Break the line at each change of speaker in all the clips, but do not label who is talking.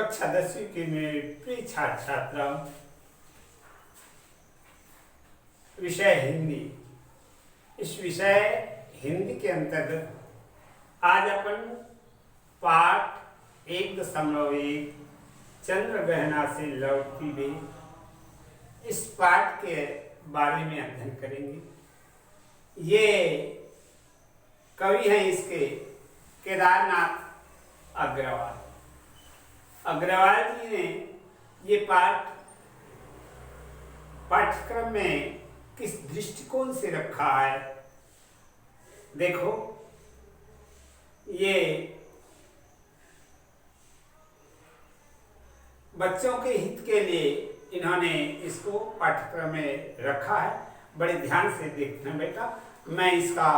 कक्षा 10वीं के मेरे प्रिय छात्र छात्राओं, विषय हिंदी। इस विषय हिंदी के अंतर्गत आज अपन पाठ 1.1 चंद्र गहना से लौटती बे, इस पाठ के बारे में अध्ययन करेंगे। ये कवि हैं इसके केदारनाथ अग्रवाल। अग्रवाल जी ने ये पाठ्यक्रम में किस दृष्टिकोण से रखा है, देखो। ये बच्चों के हित के लिए इन्होंने इसको पाठ्यक्रम में रखा है। बड़े ध्यान से देखना बेटा, मैं इसका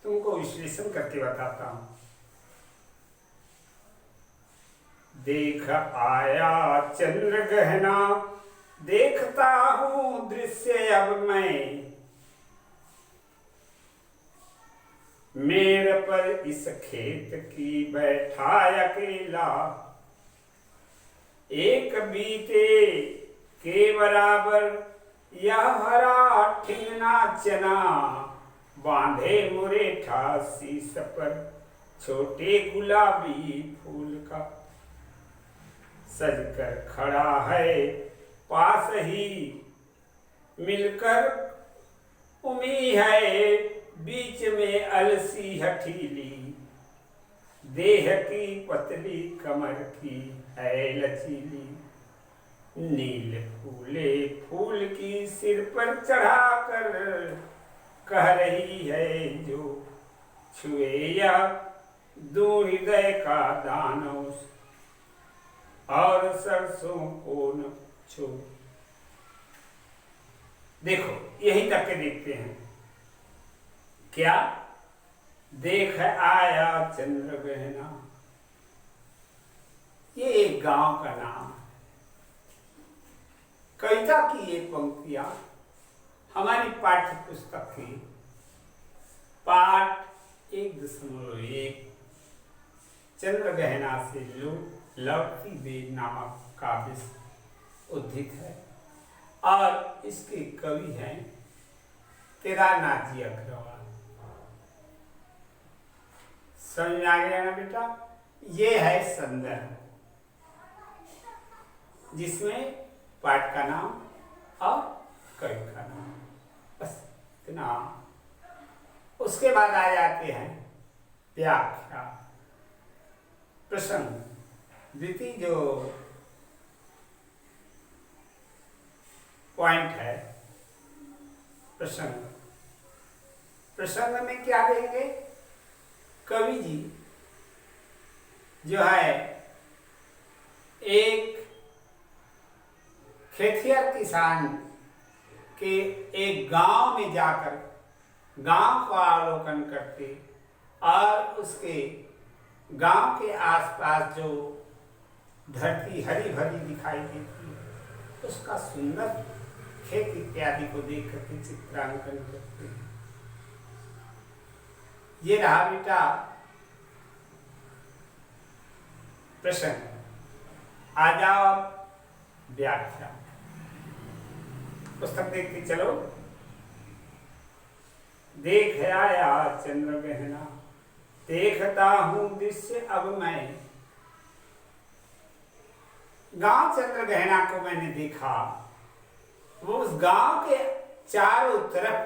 तुमको विश्लेषण करके बताता हूं। देख आया चंद्र गहना, देखता हूं दृश्य अब मैं, मेड़ पर इस खेत की बैठा अकेला, एक बीते के बराबर यह हरा ठिंगना चना, बांधे मुरेठा शीश पर छोटे गुलाबी फूल का, सजकर खड़ा है पास ही मिलकर उमी है, बीच में अलसी हठीली, देह की पतली कमर की है लचीली, नील फूले फूल की सिर पर चढ़ाकर कह रही है जो छुए या दो हृदय का दानव, और सरसों को न छू। देखो यही तक के देखते हैं। क्या देख आया चंद्र गहना, ये एक गांव का नाम है। कविता की ये पंक्तियां हमारी पाठ्य पुस्तक की पाठ 1.1 चंद्र गहना से लौटती बे नामक काव्य से उद्धित है, और इसके कवि हैं केदारनाथ जी अग्रवाल। समझ आ गया ना बेटा? ये है संदर्भ, जिसमें पाठ का नाम और कवि का नाम, बस इतना। उसके बाद आ जाते हैं व्याख्या, प्रसंग। द्वितीय जो पॉइंट है प्रसंग। प्रसंग में क्या देंगे? कवि जी जो है एक खेतिहर किसान के एक गांव में जाकर गांव का अवलोकन करते, और उसके गांव के आसपास जो धरती हरी भरी दिखाई देती है, उसका सुंदर खेत इत्यादि को देख करके चित्रांकन करते हैं। ये रहा बेटा प्रसंग। आ जाओ व्याख्या। पुस्तक देखते चलो। देख आया चंद्र गहना, देखता हूं दृश्य अब मैं। गांव चंद्र गहना को मैंने देखा, वो उस गांव के चारों तरफ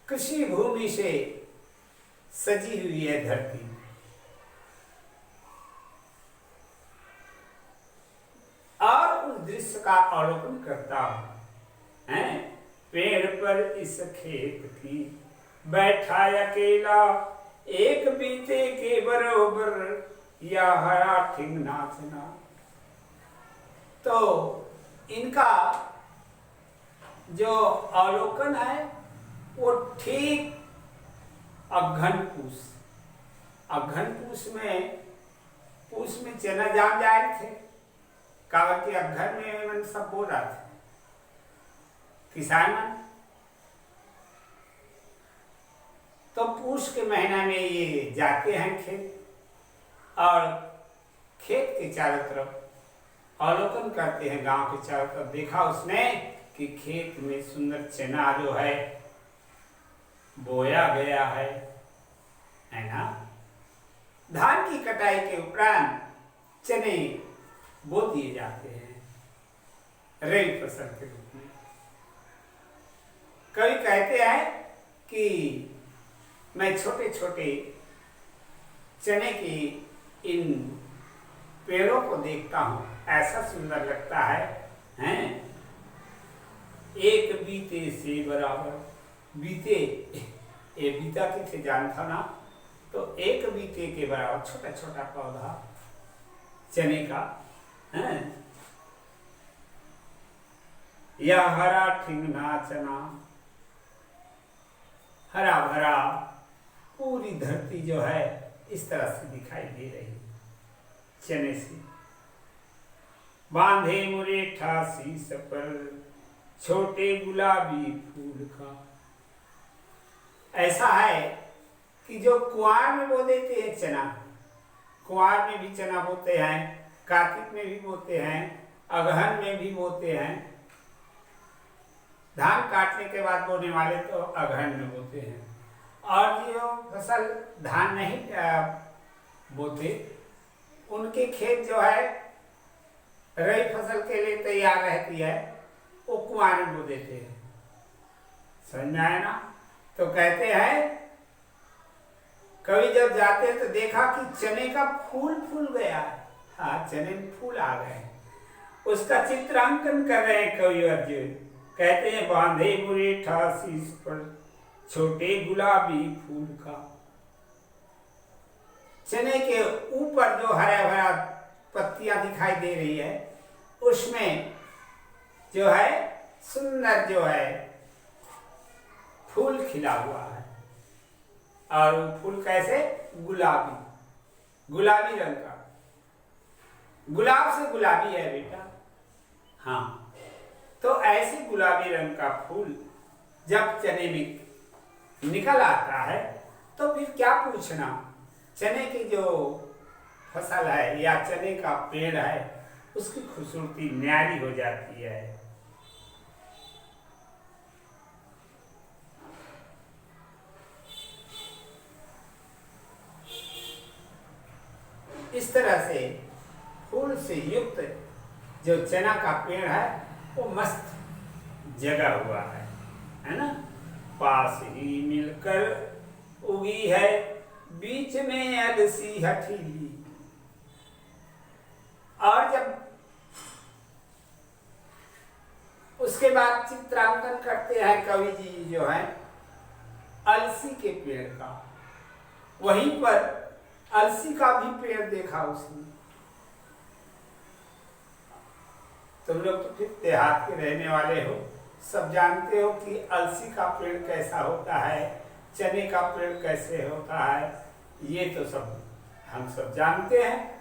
कृषि भूमि से सजी हुई है धरती, और उस दृश्य का अवलोकन करता हूं। हैं पेड़ पर इस खेत की बैठा अकेला, एक बीते के बरोबर या हरा ठिंगना चना। तो इनका जो अवलोकन है वो ठीक अघन पूस में चना जाम जा रहे थे। कावती अघन में मन सब बोल रहा था किसान मन। तो पूस के महीना में ये जाते हैं खेत, और खेत के चारों तरफ अवलोकन करते हैं, गांव के चारों तरफ देखा उसने कि खेत में सुंदर चना जो है बोया गया है ना। धान की कटाई के उपरांत चने बो दिए जाते हैं रबी फसल के रूप में। कवि कहते हैं कि मैं छोटे छोटे चने की इन पेड़ों को देखता हूँ, ऐसा सुंदर लगता है, हैं? एक बीते से बराबर, बीते ये बीता किसे जानता ना, तो एक बीते के बराबर छोटा छोटा पौधा चने का है। यह हरा ठिंगना चना, हरा भरा पूरी धरती जो है इस तरह से दिखाई दे रही चने से। बांधे मुरेठा शीस पर छोटे गुलाबी फूल का। ऐसा है कि जो कुआर में बो देते हैं चना, कुआर में भी चना बोते हैं, कार्तिक में भी बोते हैं, अगहन में भी बोते हैं। धान काटने के बाद बोने वाले तो अगहन में बोते हैं। और जो फसल धान नहीं बोते उनके खेत जो है रबी फसल के लिए तैयार रहती है, वो कुआर में बो देते हैं। समझ में आया ना? तो कहते हैं कवि जब जाते हैं तो देखा कि चने का फूल फूल गया है। हाँ, चने में फूल आ गए हैं, उसका चित्रांकन कर रहे हैं कवि अर्जुन। कहते हैं बांधे मुरेठा शीस पर छोटे गुलाबी फूल का। चने के ऊपर जो हरा भरा पत्तियां दिखाई दे रही है, उसमें जो है सुंदर जो है फूल खिला हुआ है। और वो फूल कैसे? गुलाबी, गुलाबी रंग का। गुलाब से गुलाबी है बेटा। हाँ, तो ऐसे गुलाबी रंग का फूल जब चने में निकल आता है तो फिर क्या पूछना, चने की जो फसल है या चने का पेड़ है उसकी खूबसूरती न्यारी हो जाती है। इस तरह से फूल से युक्त जो चना का पेड़ है वो मस्त जगा हुआ है ना। पास ही मिलकर उगी है बीच में अलसी हठीली। और जब उसके बाद चित्रांकन करते हैं कवि जी जो है अलसी के पेड़ का, वहीं पर अलसी का भी पेड़ देखा उसने। तुम लोग तो फिर देहात के रहने वाले हो, सब जानते हो कि अलसी का पेड़ कैसा होता है, चने का पेड़ कैसे होता है, ये तो सब हम सब जानते हैं।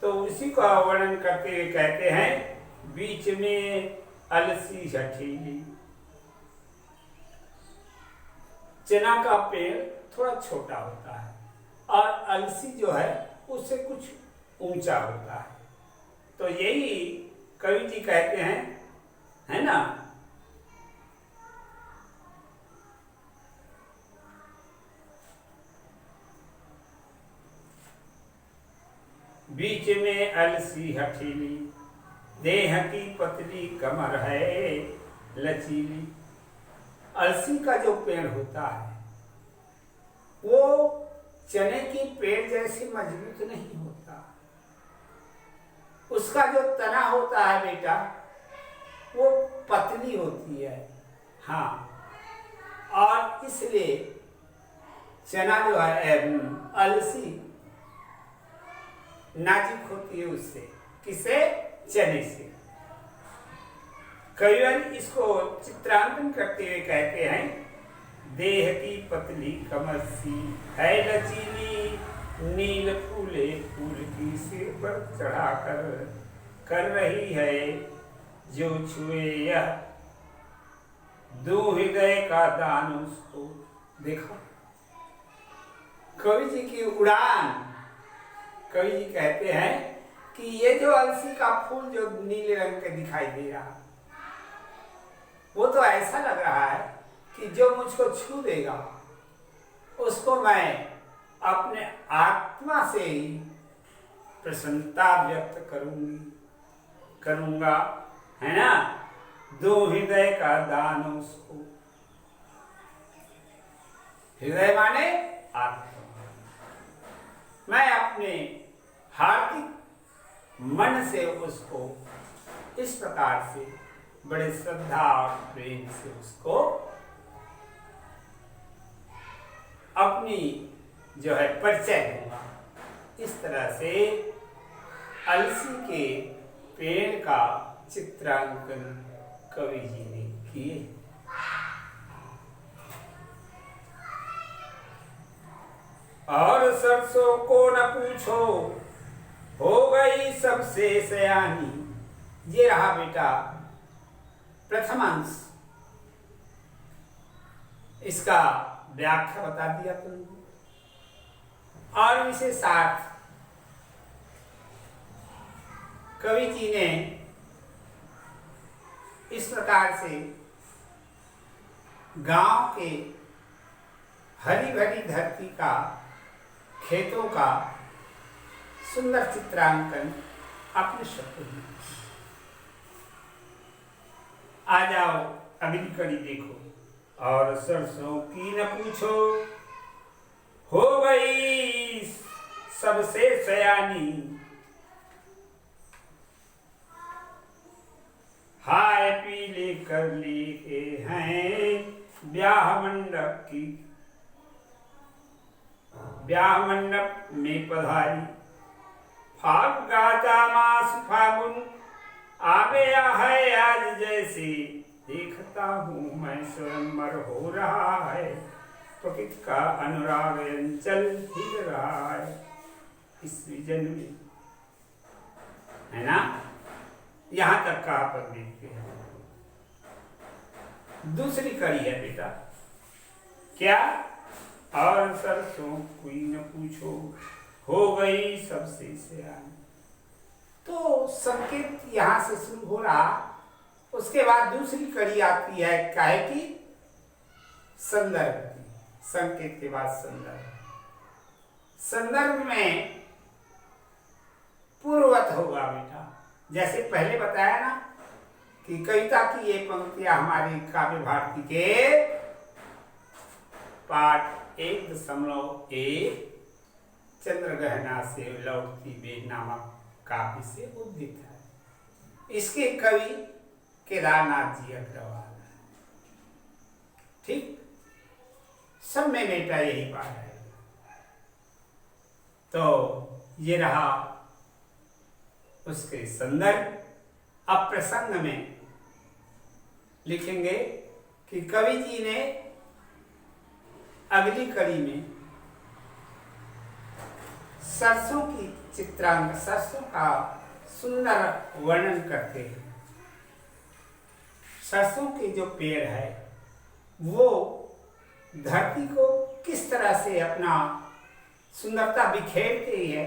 तो उसी का वर्णन करते हुए कहते हैं बीच में अलसी हठीली। चना का पेड़ थोड़ा छोटा होता है और अलसी जो है उससे कुछ ऊंचा होता है। तो यही कवि जी कहते हैं, है ना, बीच में अलसी हठीली, देह की पतली कमर है लचीली। अलसी का जो पेड़ होता है वो चने की पेड़ जैसी मजबूत नहीं होता। उसका जो तना होता है बेटा वो पतली होती है। हाँ, और इसलिए चना जो है अलसी नाजुक होती है उससे। किसे? चने से। कविवर इसको चित्रांकन करते हुए कहते हैं देह की पतली कमर सी है लचीली, नील फूले फूल की सिर पर चढ़ाकर कर रही है जो छुए यह दो हृदय का दान उसको। देखो कवि जी की उड़ान। कवि जी कहते हैं कि ये जो अलसी का फूल जो नीले रंग के दिखाई दे रहा, वो तो ऐसा लग रहा है कि जो मुझको छू देगा उसको मैं अपने आत्मा से ही प्रसन्नता व्यक्त करूंगा, है ना। दो हृदय का दान उसको, हृदय माने आत्मा, मैं अपने हार्दिक मन से उसको इस प्रकार से बड़े श्रद्धा और प्रेम से उसको अपनी जो है परिचय दूंगा। इस तरह से अलसी के पेड़ का चित्रांकन कवि जी ने किए। और सरसों को न पूछो, हो गई सबसे सयानी। ये रहा बेटा प्रथम अंश, इसका व्याख्या बता दिया तुमको। और विशेषार्थ कवि जी ने इस प्रकार से गांव के हरी भरी धरती का, खेतों का सुंदर चित्रांकन अपने शब्दों में। आ जाओ अगली कड़ी देखो। और सरसों की न पूछो, हो गई सबसे सयानी। हाय पीले कर लिए हैं ब्याह मंडप की, ब्याह मंडप में पधारी। फाग गाता मास फागुन आ गया है आज, जैसे देखता हूँ मैं स्वयंवर हो रहा है। प्रकृति का अनुराग अंचल हिल रहा है इस विजन में, है ना। यहां तक का आप देखते हैं। दूसरी कड़ी है बेटा, क्या? और सरसों कोई न पूछो, हो गई सबसे सयानी। तो संकेत यहां से शुरू हो रहा, उसके बाद दूसरी कड़ी आती है काहे की? संदर्भ की। संकेत के बाद संदर्भ, संदर्भ में पूर्ववत होगा बेटा। जैसे पहले बताया ना कि कविता की ये पंक्तियां हमारी काव्य भारती के पाठ 1.1 चंद्रग्रहणा से लौटती बेग नामक काव्य से उद्धृत है। इसके कवि केदारनाथ जी अग्रवाल है। ठीक, सब में बेटा यही बात है। तो ये रहा उसके संदर्भ। अब प्रसंग में लिखेंगे कि कवि जी ने अगली कड़ी में सरसों की चित्रांक, सरसों का सुंदर वर्णन करते हैं। सरसों के जो पेड़ है वो धरती को किस तरह से अपना सुंदरता बिखेरती है,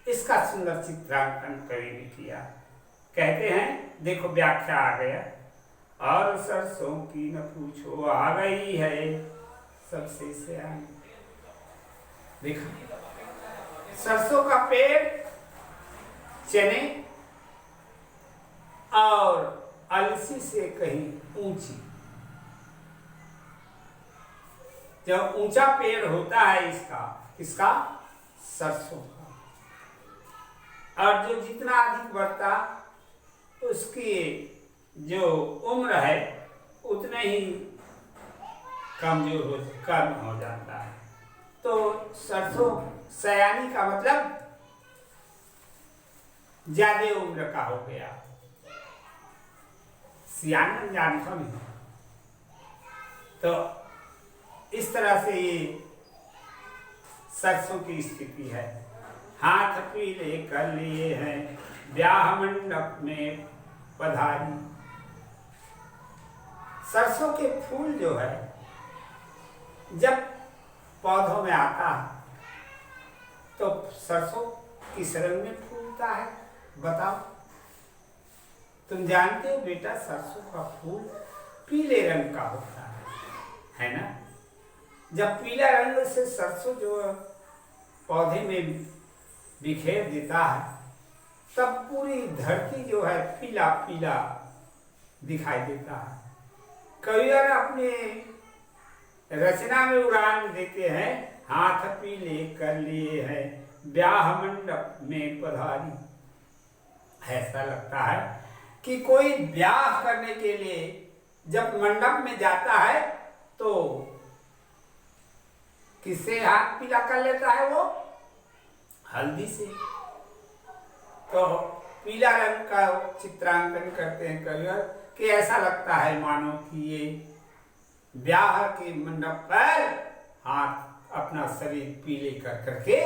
इसका सुंदर चित्रांकन कवि ने किया। कहते हैं, देखो व्याख्या आ गया। और सरसों की न पूछो, आ गई है सबसे सयानी। देखो सरसों का पेड़, चने और अलसी से कहीं ऊंची। जब ऊंचा पेड़ होता है इसका सरसों का, और जो जितना अधिक बढ़ता उसकी जो उम्र है उतने ही कम हो जाता है। तो सरसों सयानी का मतलब ज्यादा उम्र का हो गया। सियान जानता नहीं। तो इस तरह से ये सरसों की स्थिति है। हाथ पीले कर लिए हैं ब्याह मंडप में पधारी। सरसों के फूल जो है जब पौधों में आता है तो सरसों किस रंग में फूलता दिखता है? बताओ। तुम जानते हो बेटा, सरसों का फूल पीले रंग का होता है ना? जब पीला रंग से सरसों जो पौधे में बिखेर देता है, तब पूरी धरती जो है पीला पीला दिखाई देता है। कवियर अपने रचना में उड़ान देते हैं, हाथ पीले कर लिए हैं ब्याह मंडप में पधारी। ऐसा लगता है कि कोई ब्याह करने के लिए जब मंडप में जाता है तो किससे हाथ पीला कर लेता है? वो हल्दी से। तो पीला रंग का चित्रांकन करते हैं कवियर कि ऐसा लगता है मानो कि ये ब्याह के मंडप पर हाथ अपना शरीर पीले कर करके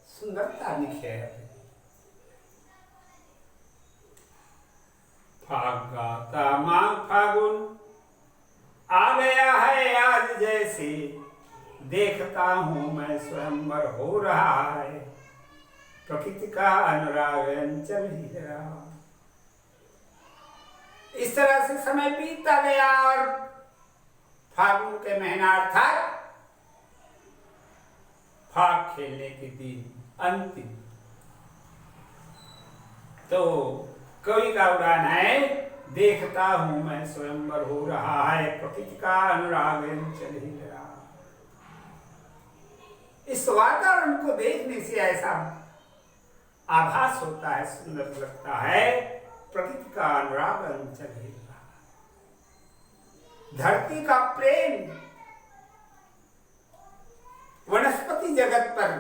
सुंदरता निखेर। फागा माघ फागुन आ गया है आज, जैसे देखता हूं मैं स्वयंवर हो रहा है, प्रकृति का अनुराग चल ही रहा। इस तरह से समय बीतता गया और फागुन के महीना अर्थात फाग खेलने के दिन अंतिम। तो कवि का उड़ान है, देखता हूं मैं स्वयंवर हो रहा है, प्रकृति का अनुराग चल ही रहा। इस वातावरण को देखने से ऐसा आभास होता है, सुंदर लगता है, प्रकृति का अनुराग चल ही रहा। धरती का प्रेम वनस्पति जगत पर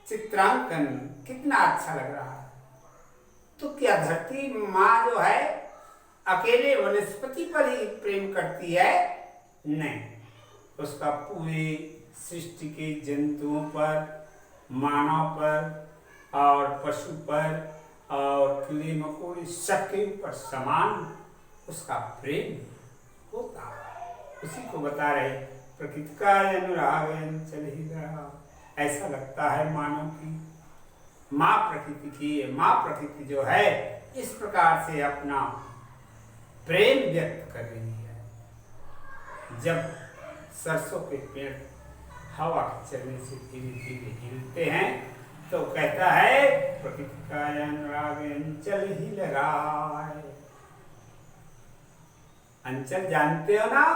चित्रांकन कितना अच्छा लग रहा है। तो क्या धरती माँ जो है अकेले वनस्पति पर ही प्रेम करती है? नहीं, उसका पूरे सृष्टि के जंतुओं पर, मानव पर और पशु पर और कीड़े मकोड़े सबके ऊपर समान उसका प्रेम होता है। उसी को बता रहे, प्रकृति का अनुराग चल ही रहा। ऐसा लगता है मानो कि माँ प्रकृति की, माँ प्रकृति जो है इस प्रकार से अपना प्रेम व्यक्त कर रही है। जब सरसों के पेड़ हवा के चलने से धीरे धीरे हिलते हैं तो कहता है, प्रकृति का अनुराग अंचल हिल रहा है। अंचल जानते हो ना,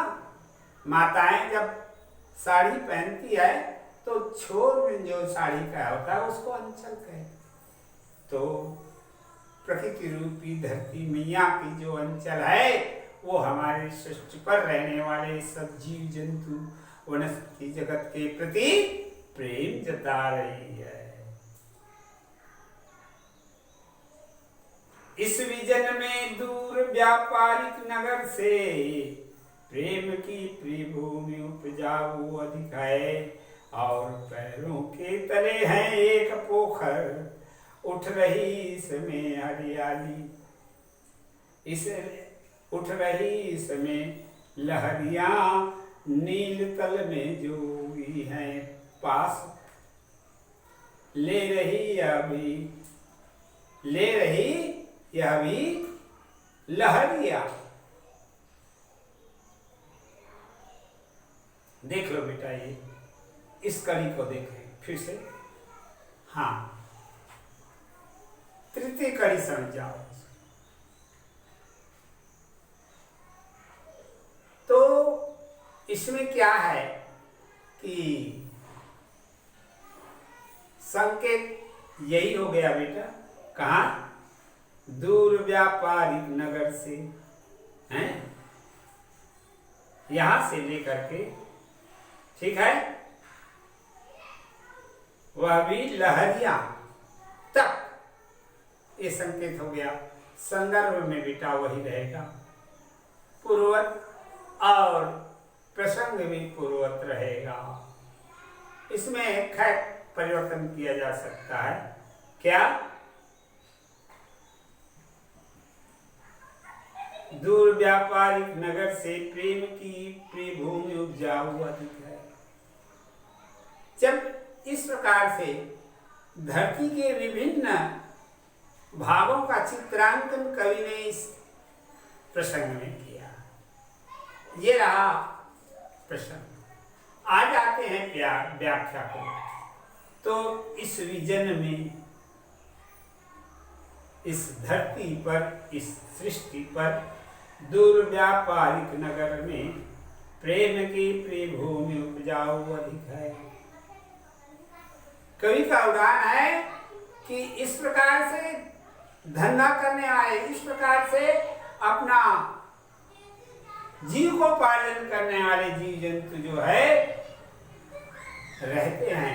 माताएं जब साड़ी पहनती है तो छोर में जो साड़ी का होता है उसको अंचल कहते। तो प्रकृति रूपी धरती मैया की जो अंचल है वो हमारे सृष्टि पर रहने वाले सब जीव जंतु वनस्पति जगत के प्रति प्रेम जता रही है। इस विजन में दूर व्यापारिक नगर से प्रेम की त्रिभूमि उपजाऊ अधिक है, और पैरों के तले है एक पोखर, उठ रही इसमें हरियाली, इस उठ रही इसमें लहरियां, नील तल में जोगी हैं पास, ले रही यह भी लहरिया। देख लो बेटा, ये इस कड़ी को देखें फिर से। हाँ, तृतीय कड़ी समझ जाओ। तो इसमें क्या है कि संकेत यही हो गया बेटा, कहाँ? दूर व्यापारिक नगर से, हैं, यहां से लेकर के, ठीक है, वह भी लहरिया तक, ये संकेत हो गया। संदर्भ में बेटा वही रहेगा, पूर्वत और प्रसंग भी पूर्वत रहेगा। इसमें खैर परिवर्तन किया जा सकता है। क्या? दूर व्यापारिक नगर से प्रेम की त्रिभूमि उपजाऊ अधिक है। जब इस प्रकार से धरती के विभिन्न भावों का चित्रांकन कवि ने इस प्रसंग में किया। ये रहा प्रसंग। आज आते हैं व्याख्या को। तो इस विजन में, इस धरती पर, इस सृष्टि पर, दूर व्यापारिक नगर में प्रेम की प्रियभूमि उपजाऊ अधिक है। कवि का उदाहरण है कि इस प्रकार से धंधा करने वाले, इस प्रकार से अपना जीव को पालन करने वाले जीव जंतु जो है रहते हैं।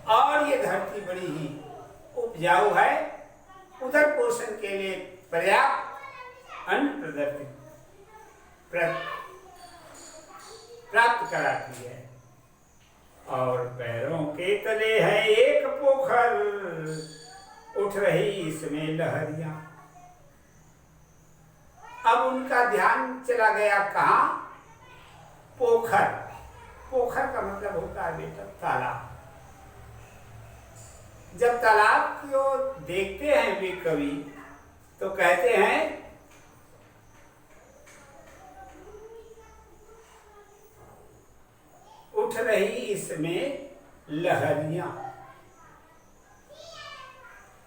और ये धरती बड़ी ही उपजाऊ है, उधर पोषण के लिए पर्याप्त अन्न प्राप्त कराती है। और पैरों के तले है एक पोखर, उठ रही इसमें लहरियां। अब उनका ध्यान चला गया कहाँ? पोखर। पोखर का मतलब होता है बेटा तालाब। जब तालाब को देखते हैं वे कवि तो कहते हैं उठ रही इसमें लहरियां।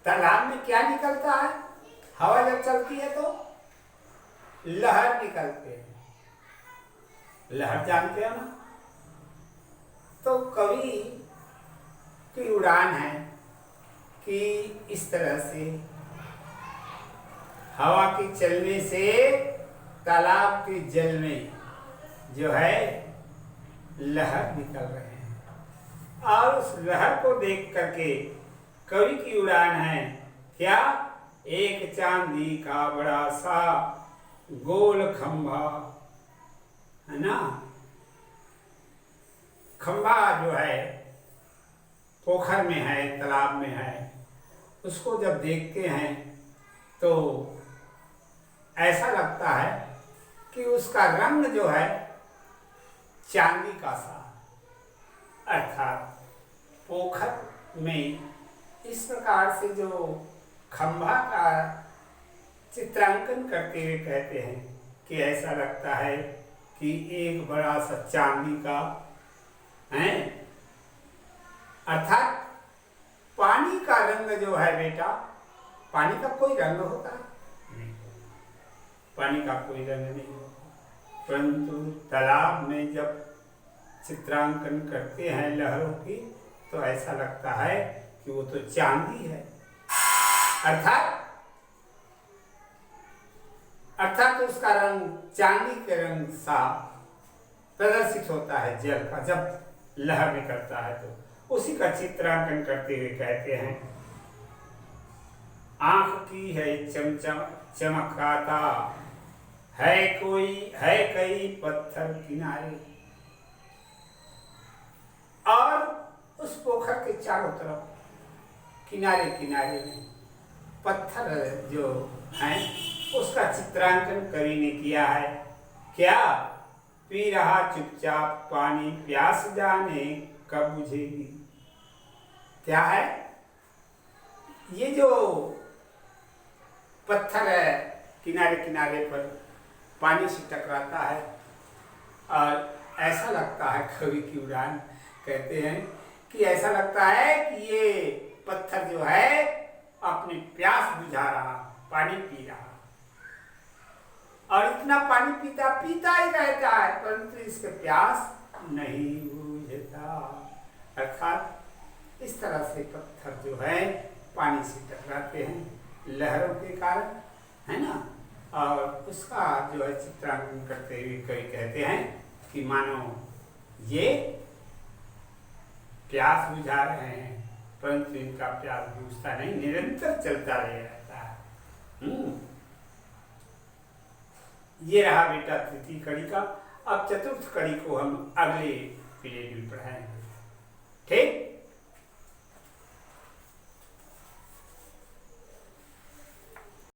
तालाब में क्या निकलता है? हवा जब चलती है तो लहर निकलते हैं। लहर जानते हो ना? तो कवि की उड़ान है कि इस तरह से हवा के चलने से तालाब के जल में जो है लहर निकल रहे हैं। और उस लहर को देख करके कवि की उड़ान है क्या? एक चांदी का बड़ा सा गोल खंभा है ना। खंभा जो है पोखर में है, तालाब में है, उसको जब देखते हैं तो ऐसा लगता है कि उसका रंग जो है चांदी का सा। अर्थात पोखर में इस प्रकार से जो खंभा का चित्रांकन करते हुए कहते हैं कि ऐसा लगता है कि एक बड़ा सा चांदी का है। अर्थात पानी का रंग जो है बेटा, पानी का कोई रंग होता नहीं, पानी का कोई रंग नहीं होता। परंतु तालाब में जब चित्रांकन करते हैं लहरों की तो ऐसा लगता है कि वो तो चांदी है। अर्थात उसका रंग चांदी के रंग सा प्रदर्शित होता है जल का जब लहर निकलता है। तो उसी का चित्रांकन करते हुए कहते हैं आंख की है चमकाता है कई पत्थर किनारे। और उस पोखर के चारों तरफ किनारे किनारे में पत्थर जो हैं उसका चित्रांकन कवि ने किया है। क्या? पी रहा चुपचाप पानी, प्यास जाने कब बुझेगी। क्या है? ये जो पत्थर है किनारे किनारे पर पानी से टकराता है और ऐसा लगता है, कवि की उड़ान कहते हैं कि ऐसा लगता है कि ये पत्थर जो है अपनी प्यास बुझा रहा, पानी पी रहा, और इतना पानी पीता ही रहता है परंतु इसके प्यास नहीं बुझता। अर्थात इस तरह से पत्थर जो है पानी से टकराते हैं लहरों के कारण, है ना। और उसका जो है चित्रांकन करते हुए कवि कहते हैं कि मानो ये प्यास बुझा रहे हैं परंतु इनका प्यास बुझता नहीं, निरंतर चलता रहता है। ये रहा बेटा तृतीय कड़ी का। अब चतुर्थ कड़ी को हम अगले पीरियड में पढ़ाएंगे। ठीक।